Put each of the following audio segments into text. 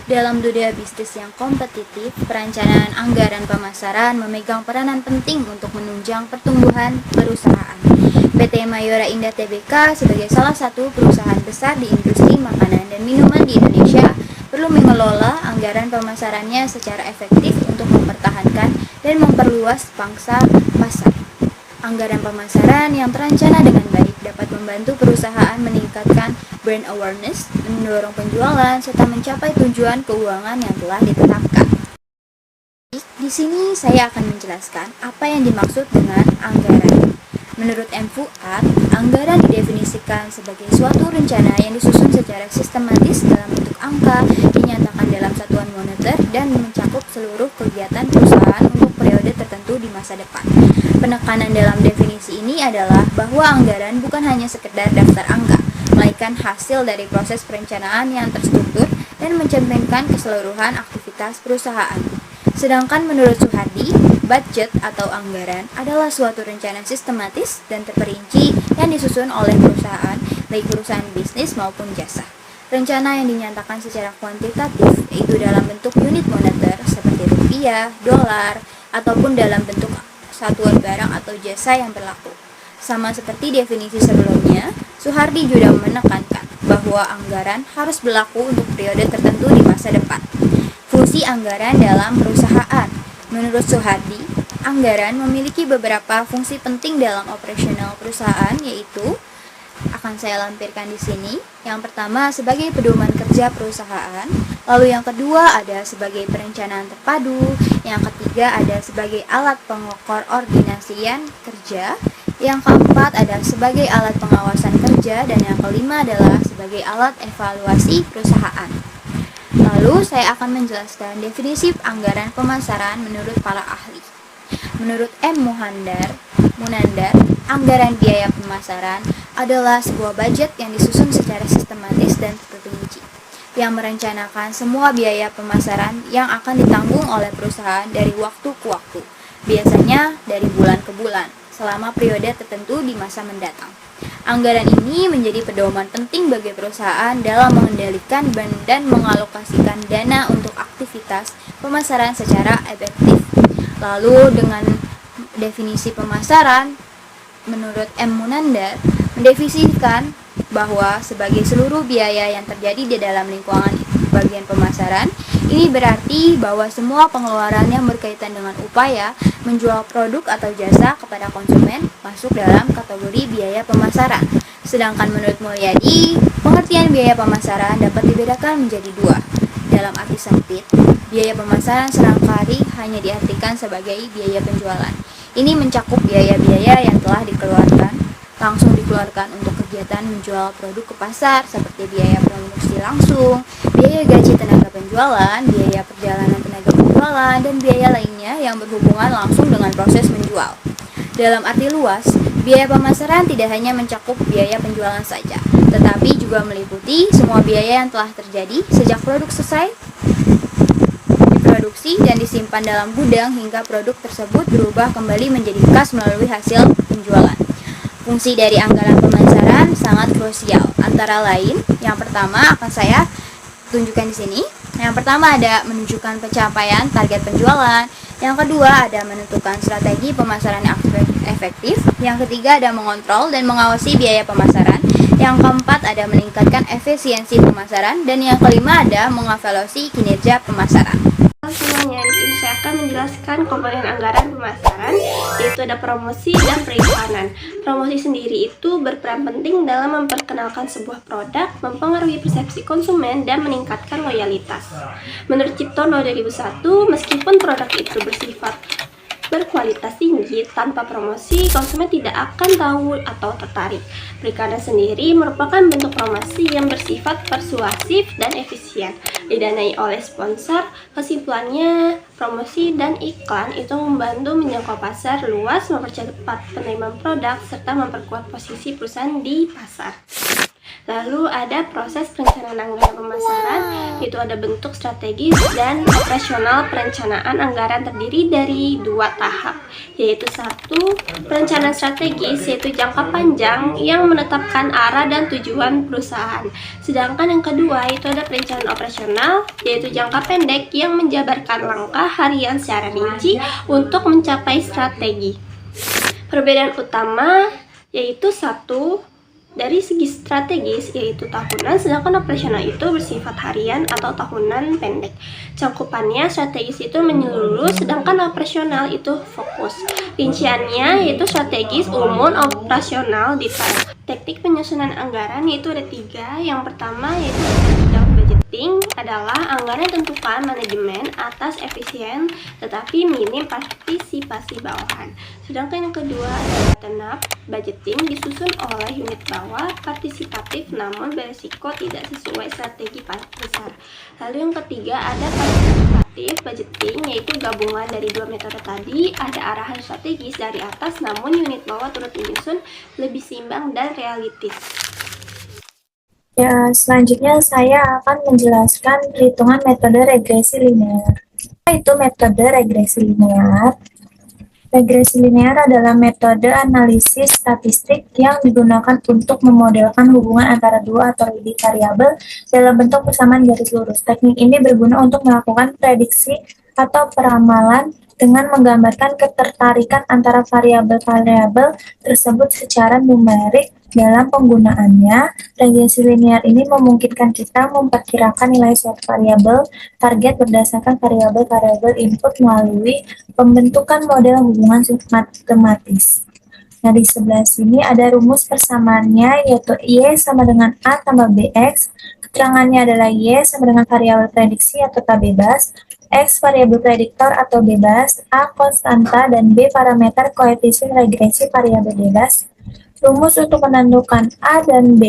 Dalam dunia bisnis yang kompetitif, perencanaan anggaran pemasaran memegang peranan penting untuk menunjang pertumbuhan perusahaan. PT Mayora Indah Tbk sebagai salah satu perusahaan besar di industri makanan dan minuman di Indonesia perlu mengelola anggaran pemasarannya secara efektif untuk mempertahankan dan memperluas pangsa pasar. Anggaran pemasaran yang terencana dengan baik dapat membantu perusahaan meningkatkan brand awareness, mendorong penjualan, serta mencapai tujuan keuangan yang telah ditetapkan. Di sini saya akan menjelaskan apa yang dimaksud dengan anggaran. Menurut M. Fuad, anggaran didefinisikan sebagai suatu rencana yang disusun secara sistematis dalam bentuk angka, dinyatakan dalam satuan moneter, dan mencakup seluruh kegiatan perusahaan untuk periode tertentu di masa depan. Penekanan dalam definisi ini adalah bahwa anggaran bukan hanya sekedar daftar angka, melainkan hasil dari proses perencanaan yang terstruktur dan mencerminkan keseluruhan aktivitas perusahaan. Sedangkan menurut Suhardi, budget atau anggaran adalah suatu rencana sistematis dan terperinci yang disusun oleh perusahaan, baik perusahaan bisnis maupun jasa. Rencana yang dinyatakan secara kuantitatif, yaitu dalam bentuk unit moneter seperti rupiah, dolar, ataupun dalam bentuk satuan barang atau jasa yang berlaku. Sama seperti definisi sebelumnya, Suhardi juga menekankan bahwa anggaran harus berlaku untuk periode tertentu di masa depan. Fungsi anggaran dalam perusahaan. Menurut Suhardi, anggaran memiliki beberapa fungsi penting dalam operasional perusahaan, yaitu akan saya lampirkan di sini. Yang pertama sebagai pedoman kerja perusahaan, lalu yang kedua ada sebagai perencanaan terpadu, yang ketiga ada sebagai alat pengkoordinasian kerja, yang keempat ada sebagai alat pengawasan kerja, dan yang kelima adalah sebagai alat evaluasi perusahaan. Lalu saya akan menjelaskan definisi anggaran pemasaran menurut para ahli. Menurut M. Munandar, anggaran biaya pemasaran adalah sebuah budget yang disusun secara sistematis dan terperinci, yang merencanakan semua biaya pemasaran yang akan ditanggung oleh perusahaan dari waktu ke waktu, biasanya dari bulan ke bulan, selama periode tertentu di masa mendatang. Anggaran ini menjadi pedoman penting bagi perusahaan dalam mengendalikan dan mengalokasikan dana untuk aktivitas pemasaran secara efektif. Lalu dengan definisi pemasaran, menurut M. Munandar, mendefinisikan bahwa sebagai seluruh biaya yang terjadi di dalam lingkungan bagian pemasaran, ini berarti bahwa semua pengeluaran yang berkaitan dengan upaya menjual produk atau jasa kepada konsumen masuk dalam kategori biaya pemasaran. Sedangkan menurut Mulyadi, pengertian biaya pemasaran dapat dibedakan menjadi dua. Dalam arti sempit, biaya pemasaran seringkali hanya diartikan sebagai biaya penjualan. Ini mencakup biaya-biaya yang telah langsung dikeluarkan untuk kegiatan menjual produk ke pasar, seperti biaya produksi langsung, biaya gaji tenaga penjualan, biaya perjalanan tenaga penjualan, dan biaya lainnya yang berhubungan langsung dengan proses menjual. Dalam arti luas, biaya pemasaran tidak hanya mencakup biaya penjualan saja, tetapi juga meliputi semua biaya yang telah terjadi sejak produk selesai diproduksi dan disimpan dalam gudang hingga produk tersebut berubah kembali menjadi kas melalui hasil penjualan. Fungsi dari anggaran pemasaran sangat krusial. Antara lain, yang pertama akan saya tunjukkan di sini. Yang pertama ada menunjukkan pencapaian target penjualan. Yang kedua ada menentukan strategi pemasaran yang efektif. Yang ketiga ada mengontrol dan mengawasi biaya pemasaran. Yang keempat ada meningkatkan efisiensi pemasaran. Dan yang kelima ada mengevaluasi kinerja pemasaran. Semuanya, di sini saya akan menjelaskan komponen anggaran pemasaran, yaitu ada promosi dan periklanan. Promosi sendiri itu berperan penting dalam memperkenalkan sebuah produk, mempengaruhi persepsi konsumen, dan meningkatkan loyalitas. Menurut Ciptono 2001, meskipun produk itu bersifat berkualitas tinggi, tanpa promosi konsumen tidak akan tahu atau tertarik. Periklanan sendiri merupakan bentuk promosi yang bersifat persuasif dan efisien, didanai oleh sponsor. Kesimpulannya, promosi dan iklan itu membantu menjangkau pasar luas, mempercepat penerimaan produk, serta memperkuat posisi perusahaan di pasar. Lalu ada proses perencanaan anggaran pemasaran, yaitu ada bentuk strategis dan operasional. Perencanaan anggaran terdiri dari dua tahap, yaitu satu, perencanaan strategis, yaitu jangka panjang yang menetapkan arah dan tujuan perusahaan. Sedangkan yang kedua itu ada perencanaan operasional, yaitu jangka pendek yang menjabarkan langkah harian secara rinci untuk mencapai strategi. Perbedaan utama yaitu satu, dari segi strategis yaitu tahunan, sedangkan operasional itu bersifat harian atau tahunan pendek. Cakupannya strategis itu menyeluruh, sedangkan operasional itu fokus. Rinciannya yaitu strategis, umum, operasional, detail. Teknik penyusunan anggaran yaitu ada tiga. Yang pertama yaitu budgeting, adalah anggaran yang tentukan manajemen atas efisien tetapi minim partisipasi bawahan. Sedangkan yang kedua adalah bottom-up budgeting, disusun oleh unit bawah, partisipatif namun beresiko tidak sesuai strategi besar. Lalu yang ketiga ada partisipatif budgeting, yaitu gabungan dari dua metode tadi, ada arahan strategis dari atas namun unit bawah turut menyusun, lebih seimbang dan realistis. Ya, selanjutnya saya akan menjelaskan perhitungan metode regresi linear. Apa itu metode regresi linear? Regresi linear adalah metode analisis statistik yang digunakan untuk memodelkan hubungan antara dua atau lebih variabel dalam bentuk persamaan garis lurus. Teknik ini berguna untuk melakukan prediksi atau peramalan dengan menggambarkan ketertarikan antara variabel-variabel tersebut secara numerik. Dalam penggunaannya, regresi linear ini memungkinkan kita memperkirakan nilai suatu variabel target berdasarkan variabel-variabel input melalui pembentukan model hubungan matematis. Nah, di sebelah sini ada rumus persamaannya, yaitu Y sama dengan A tambah BX. Keterangannya adalah Y sama dengan variabel prediksi atau tak bebas, X variabel prediktor atau bebas, A konstanta, dan B parameter koefisien regresi variabel bebas. Rumus untuk menentukan A dan B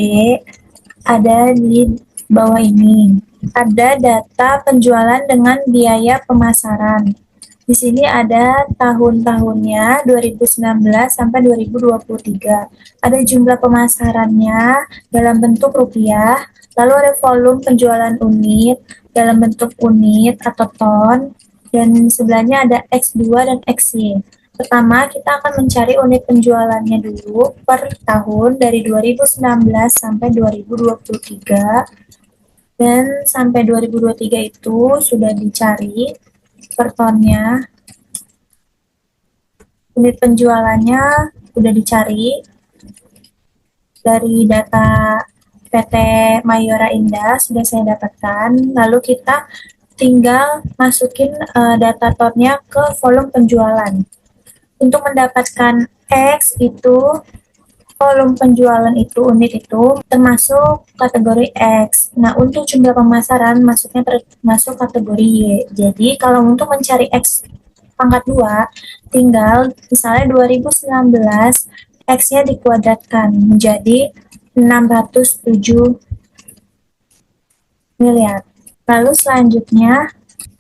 ada di bawah ini. Ada data penjualan dengan biaya pemasaran. Di sini ada tahun-tahunnya 2019 sampai 2023. Ada jumlah pemasarannya dalam bentuk rupiah, lalu ada volume penjualan unit dalam bentuk unit atau ton, dan sebelahnya ada X2 dan XY. Pertama, kita akan mencari unit penjualannya dulu per tahun dari 2019 sampai 2023. Dan sampai 2023 itu sudah dicari per tonnya. Unit penjualannya sudah dicari dari data PT Mayora Indah, sudah saya dapatkan. Lalu kita tinggal masukin data tonnya ke volume penjualan. Untuk mendapatkan X itu, volume penjualan itu, unit itu, termasuk kategori X. Nah, untuk jumlah pemasaran masuknya termasuk kategori Y. Jadi, kalau untuk mencari X pangkat 2, tinggal misalnya 2019, X-nya dikuadratkan menjadi 607 miliar. Lalu selanjutnya,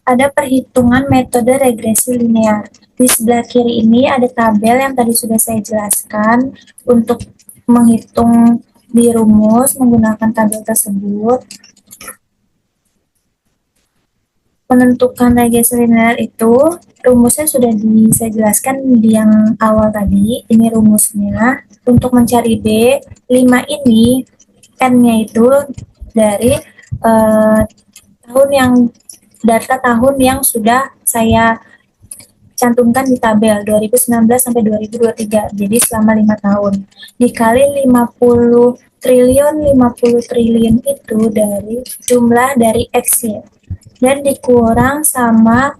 ada perhitungan metode regresi linear. Di sebelah kiri ini ada tabel yang tadi sudah saya jelaskan untuk menghitung di rumus menggunakan tabel tersebut. Menentukan regresi linear itu rumusnya sudah saya jelaskan di yang awal tadi. Ini rumusnya. Untuk mencari B, 5 ini N-nya itu dari data tahun yang sudah saya cantumkan di tabel 2019 sampai 2023. Jadi selama 5 tahun. Dikali 50 triliun itu dari jumlah dari X-nya. Dan dikurang sama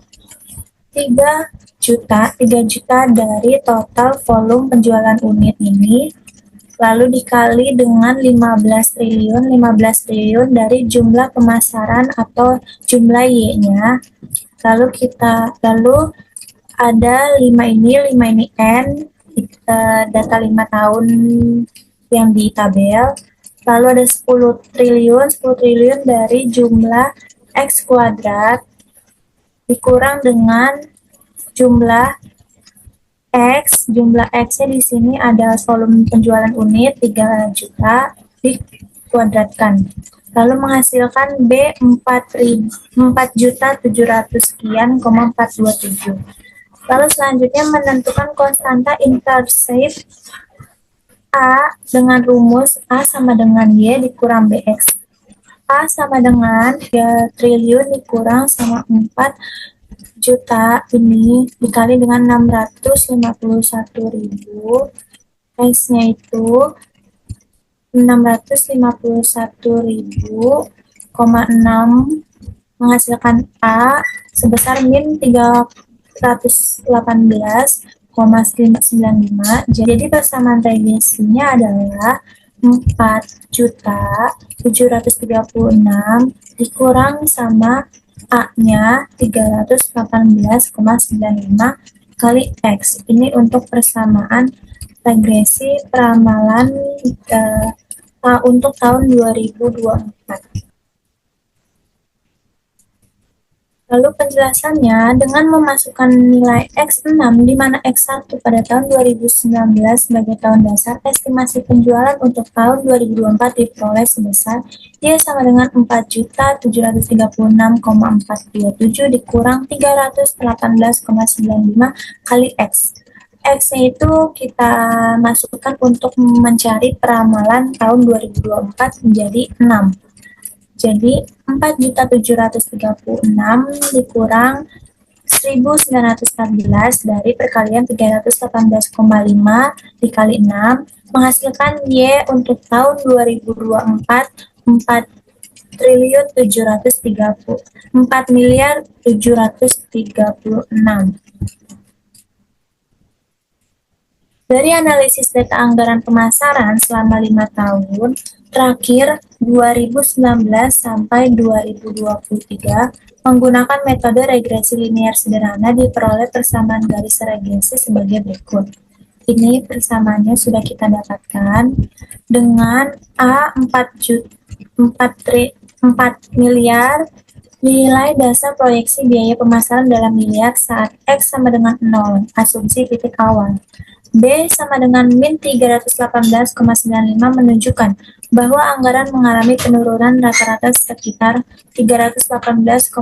3 juta dari total volume penjualan unit ini. Lalu dikali dengan 15 triliun dari jumlah pemasaran atau jumlah Y-nya. Lalu ada 5 ini N, data 5 tahun yang di tabel. Lalu ada 10 triliun dari jumlah X kuadrat dikurang dengan jumlah X. Jumlah X-nya di sini ada volume penjualan unit 3 juta dikuadratkan. Lalu menghasilkan B 4.700 sekian, 427. Lalu selanjutnya menentukan konstanta intercept A dengan rumus A sama dengan Y dikurang BX. A sama dengan 3 triliun dikurang sama 4 juta ini dikali dengan 651.000. X-nya itu 651.000,6 menghasilkan A sebesar min 318,95. Jadi persamaan regresinya adalah 4.736 dikurang sama A-nya 318,95 kali X. Ini untuk persamaan regresi peramalan untuk tahun 2024. Lalu penjelasannya, dengan memasukkan nilai X6 di mana X1 pada tahun 2019 sebagai tahun dasar, estimasi penjualan untuk tahun 2024 diperoleh sebesar Y sama dengan 4.736,427 dikurang 318,95 kali X. X-nya itu kita masukkan untuk mencari peramalan tahun 2024 menjadi 6. Jadi 4.736 dikurang 1.914 dari perkalian 318,5 dikali 6 menghasilkan Y untuk tahun 2024 4.736. Dari analisis data anggaran pemasaran selama 5 tahun, terakhir 2019 sampai 2023, menggunakan metode regresi linear sederhana diperoleh persamaan garis regresi sebagai berikut. Ini persamaannya sudah kita dapatkan dengan A 4 miliar nilai dasar proyeksi biaya pemasaran dalam miliar saat X sama dengan 0, asumsi titik awal. B sama dengan min 318,95 menunjukkan bahwa anggaran mengalami penurunan rata-rata sekitar 318,95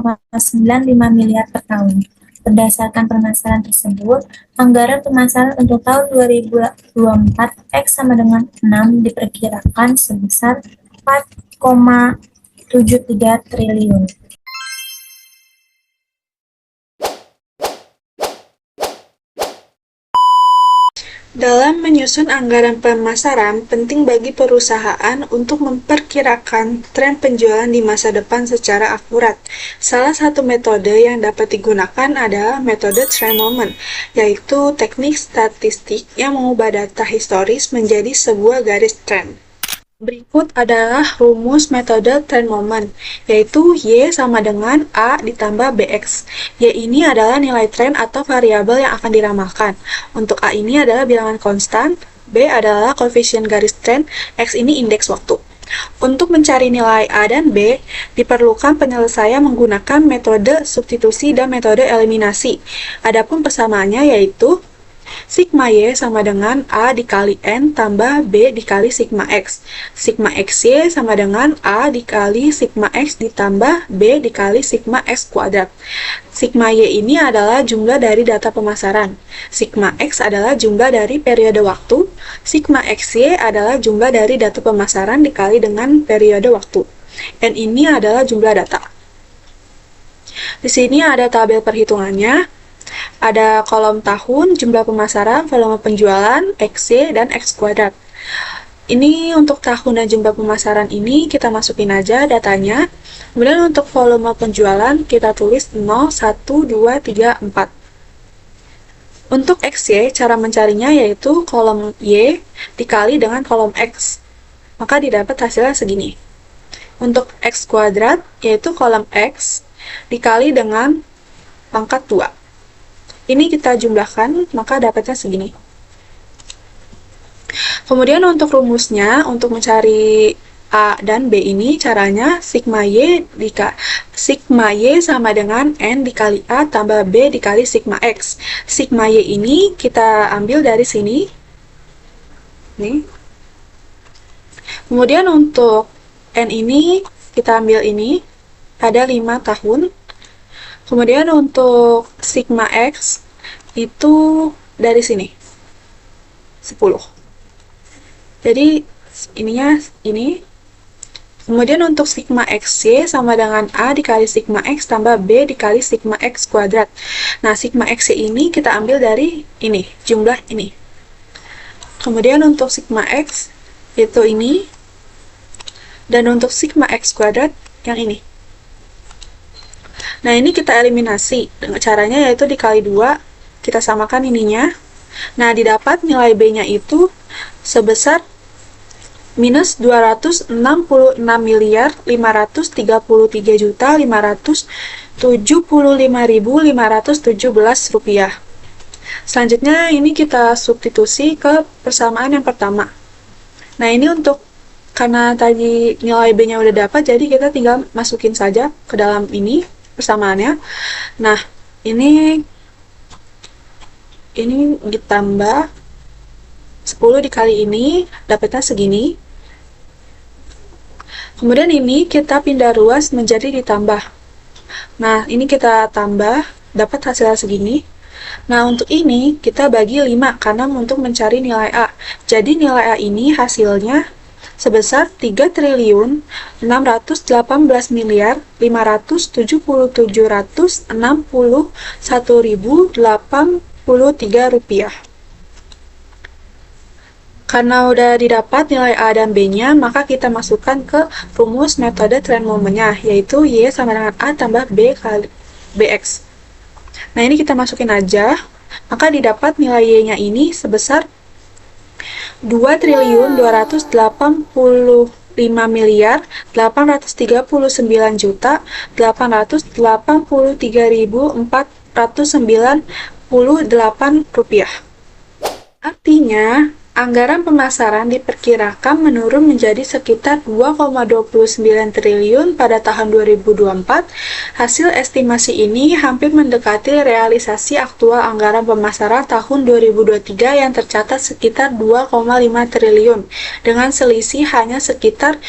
miliar per tahun. Berdasarkan pemasaran tersebut, anggaran pemasaran untuk tahun 2024 X sama dengan 6 diperkirakan sebesar 4,73 triliun. Dalam menyusun anggaran pemasaran, penting bagi perusahaan untuk memperkirakan tren penjualan di masa depan secara akurat. Salah satu metode yang dapat digunakan adalah metode trend moment, yaitu teknik statistik yang mengubah data historis menjadi sebuah garis tren. Berikut adalah rumus metode trend moment, yaitu Y sama dengan A ditambah BX. Y ini adalah nilai tren atau variabel yang akan diramalkan. Untuk A ini adalah bilangan konstan, B adalah koefisien garis tren, X ini indeks waktu. Untuk mencari nilai A dan B, diperlukan penyelesaian menggunakan metode substitusi dan metode eliminasi. Adapun persamaannya yaitu sigma Y sama dengan A dikali N tambah B dikali sigma X. Sigma XY sama dengan A dikali sigma X ditambah B dikali sigma X kuadrat. Sigma Y ini adalah jumlah dari data pemasaran. Sigma X adalah jumlah dari periode waktu. Sigma XY adalah jumlah dari data pemasaran dikali dengan periode waktu. N ini adalah jumlah data. Di sini ada tabel perhitungannya. Ada kolom tahun, jumlah pemasaran, volume penjualan, XY, dan X kuadrat. Ini untuk tahun dan jumlah pemasaran ini kita masukin aja datanya. Kemudian untuk volume penjualan kita tulis 0, 1, 2, 3, 4. Untuk XY, cara mencarinya yaitu kolom Y dikali dengan kolom X. Maka didapat hasilnya segini. Untuk X kuadrat yaitu kolom X dikali dengan pangkat 2. Ini kita jumlahkan, maka dapatnya segini. Kemudian untuk rumusnya, untuk mencari A dan B ini, caranya sigma Y sama dengan N dikali A tambah B dikali sigma X. Sigma Y ini kita ambil dari sini. Nih. Kemudian untuk N ini kita ambil ini pada 5 tahun. Kemudian untuk sigma X itu dari sini 10. Jadi ininya ini. Kemudian untuk sigma XY sama dengan A dikali sigma X tambah B dikali sigma X kuadrat. Nah, sigma XY ini kita ambil dari ini, jumlah ini. Kemudian untuk sigma X itu ini. Dan untuk sigma X kuadrat yang ini. Nah, ini kita eliminasi. Dengan caranya yaitu dikali 2, kita samakan ininya. Nah, didapat nilai B-nya itu sebesar minus 266.533.575.517 rupiah. Selanjutnya ini kita substitusi ke persamaan yang pertama. Nah, ini karena tadi nilai B-nya udah dapat, jadi kita tinggal masukin saja ke dalam ini persamaannya. Nah, ini ditambah 10 dikali ini, dapatnya segini. Kemudian ini kita pindah ruas menjadi ditambah. Nah, ini kita tambah, dapat hasilnya segini. Nah, untuk ini kita bagi 5 karena untuk mencari nilai A. Jadi nilai A ini hasilnya sebesar 3.614.577.661.083 rupiah. Karena udah didapat nilai A dan B-nya, maka kita masukkan ke rumus metode trend momennya, yaitu Y sama dengan A tambah B kali BX. Nah, ini kita masukin aja, maka didapat nilai Y-nya ini sebesar 2.285.883.498 rupiah. Artinya, anggaran pemasaran diperkirakan menurun menjadi sekitar 2,29 triliun pada tahun 2024. Hasil estimasi ini hampir mendekati realisasi aktual anggaran pemasaran tahun 2023 yang tercatat sekitar 2,5 triliun, dengan selisih hanya sekitar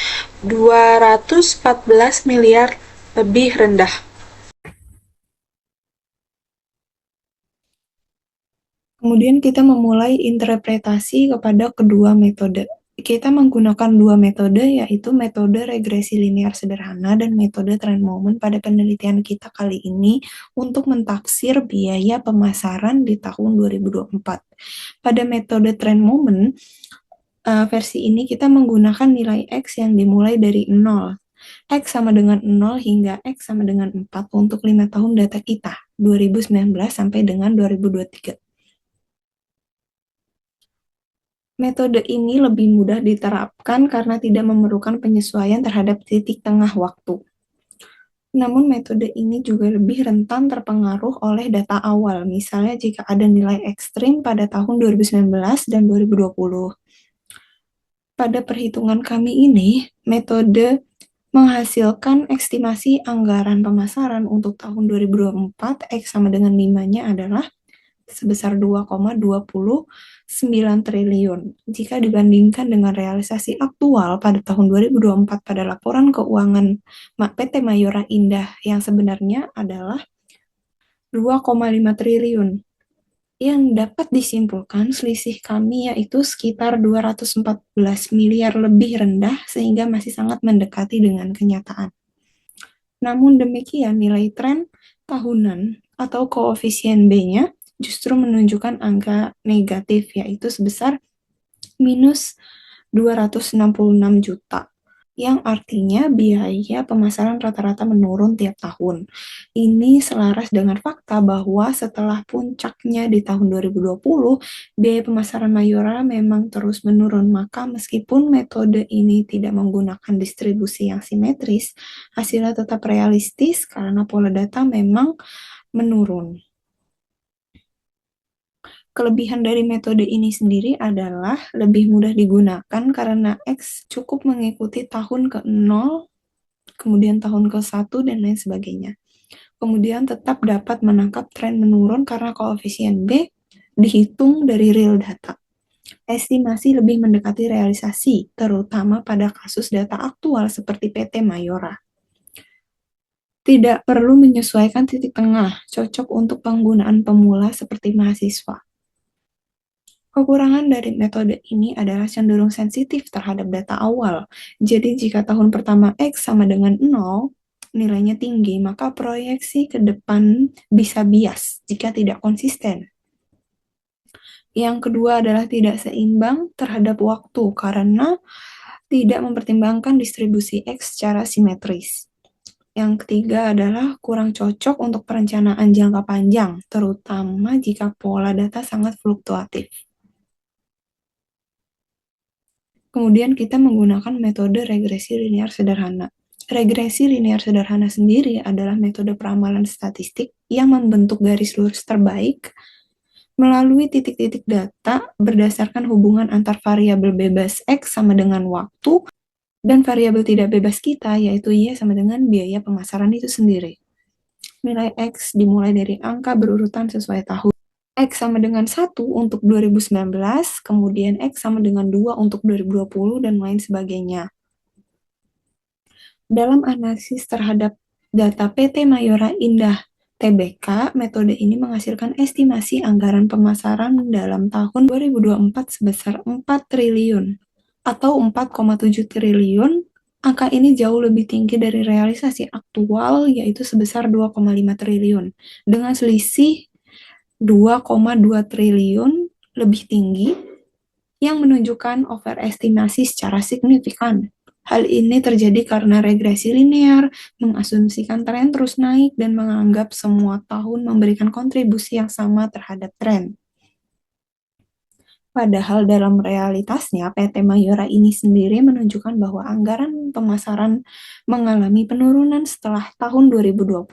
214 miliar lebih rendah. Kemudian kita memulai interpretasi kepada kedua metode. Kita menggunakan dua metode, yaitu metode regresi linear sederhana dan metode trend moment pada penelitian kita kali ini untuk mentaksir biaya pemasaran di tahun 2024. Pada metode trend moment, versi ini kita menggunakan nilai X yang dimulai dari 0. X sama dengan 0 hingga X sama dengan 4 untuk 5 tahun data kita, 2019 sampai dengan 2023. Metode ini lebih mudah diterapkan karena tidak memerlukan penyesuaian terhadap titik tengah waktu. Namun metode ini juga lebih rentan terpengaruh oleh data awal, misalnya jika ada nilai ekstrim pada tahun 2019 dan 2020. Pada perhitungan kami ini, metode menghasilkan estimasi anggaran pemasaran untuk tahun 2024, X sama dengan 5-nya adalah sebesar 2,29 triliun. Jika dibandingkan dengan realisasi aktual pada tahun 2024 pada laporan keuangan PT Mayora Indah yang sebenarnya adalah 2,5 triliun. Yang dapat disimpulkan selisih kami yaitu sekitar 214 miliar lebih rendah sehingga masih sangat mendekati dengan kenyataan. Namun demikian nilai tren tahunan atau koefisien B-nya justru menunjukkan angka negatif, yaitu sebesar minus 266 juta, yang artinya biaya pemasaran rata-rata menurun tiap tahun. Ini selaras dengan fakta bahwa setelah puncaknya di tahun 2020, biaya pemasaran Mayora memang terus menurun, maka meskipun metode ini tidak menggunakan distribusi yang simetris, hasilnya tetap realistis karena pola data memang menurun. Kelebihan dari metode ini sendiri adalah lebih mudah digunakan karena X cukup mengikuti tahun ke-0, kemudian tahun ke-1, dan lain sebagainya. Kemudian tetap dapat menangkap tren menurun karena koefisien B dihitung dari real data. estimasi lebih mendekati realisasi, terutama pada kasus data aktual seperti PT Mayora. Tidak perlu menyesuaikan titik tengah, cocok untuk penggunaan pemula seperti mahasiswa. Kekurangan dari metode ini adalah cenderung sensitif terhadap data awal. Jadi jika tahun pertama X sama dengan 0, nilainya tinggi, maka proyeksi ke depan bisa bias jika tidak konsisten. Yang kedua adalah tidak seimbang terhadap waktu karena tidak mempertimbangkan distribusi X secara simetris. Yang ketiga adalah kurang cocok untuk perencanaan jangka panjang, terutama jika pola data sangat fluktuatif. Kemudian kita menggunakan metode regresi linear sederhana. Regresi linear sederhana sendiri adalah metode peramalan statistik yang membentuk garis lurus terbaik melalui titik-titik data berdasarkan hubungan antar variabel bebas X sama dengan waktu dan variabel tidak bebas kita, yaitu Y sama dengan biaya pemasaran itu sendiri. Nilai X dimulai dari angka berurutan sesuai tahun. X sama dengan 1 untuk 2019, kemudian X sama dengan 2 untuk 2020, dan lain sebagainya. Dalam analisis terhadap data PT Mayora Indah Tbk, metode ini menghasilkan estimasi anggaran pemasaran dalam tahun 2024 sebesar 4 triliun atau 4,7 triliun. Angka ini jauh lebih tinggi dari realisasi aktual, yaitu sebesar 2,5 triliun, dengan selisih 2,2 triliun lebih tinggi yang menunjukkan overestimasi secara signifikan. Hal ini terjadi karena regresi linear mengasumsikan tren terus naik dan menganggap semua tahun memberikan kontribusi yang sama terhadap tren. Padahal dalam realitasnya, PT Mayora ini sendiri menunjukkan bahwa anggaran pemasaran mengalami penurunan setelah tahun 2020.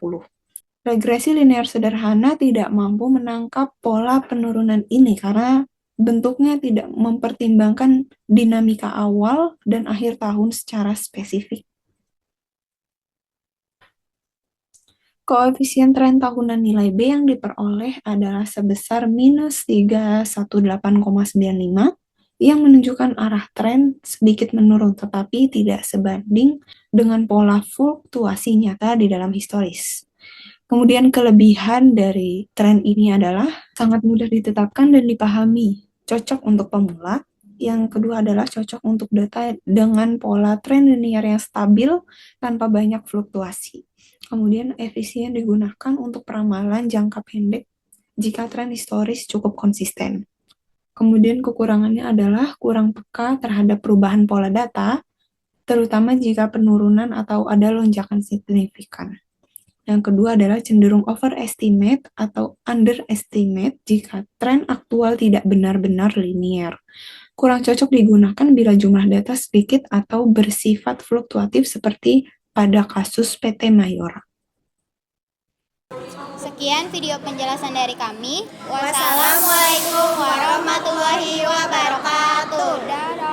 Regresi linear sederhana tidak mampu menangkap pola penurunan ini karena bentuknya tidak mempertimbangkan dinamika awal dan akhir tahun secara spesifik. Koefisien tren tahunan nilai B yang diperoleh adalah sebesar minus 318,95 yang menunjukkan arah tren sedikit menurun tetapi tidak sebanding dengan pola fluktuasi nyata di dalam historis. Kemudian kelebihan dari tren ini adalah sangat mudah ditetapkan dan dipahami, cocok untuk pemula. Yang kedua adalah cocok untuk data dengan pola tren linear yang stabil tanpa banyak fluktuasi. Kemudian efisien digunakan untuk peramalan jangka pendek jika tren historis cukup konsisten. Kemudian kekurangannya adalah kurang peka terhadap perubahan pola data, terutama jika penurunan atau ada lonjakan signifikan. Yang kedua adalah cenderung overestimate atau underestimate jika tren aktual tidak benar-benar linear. Kurang cocok digunakan bila jumlah data sedikit atau bersifat fluktuatif seperti pada kasus PT Mayora. Sekian video penjelasan dari kami. Wassalamualaikum warahmatullahi wabarakatuh. Dadah.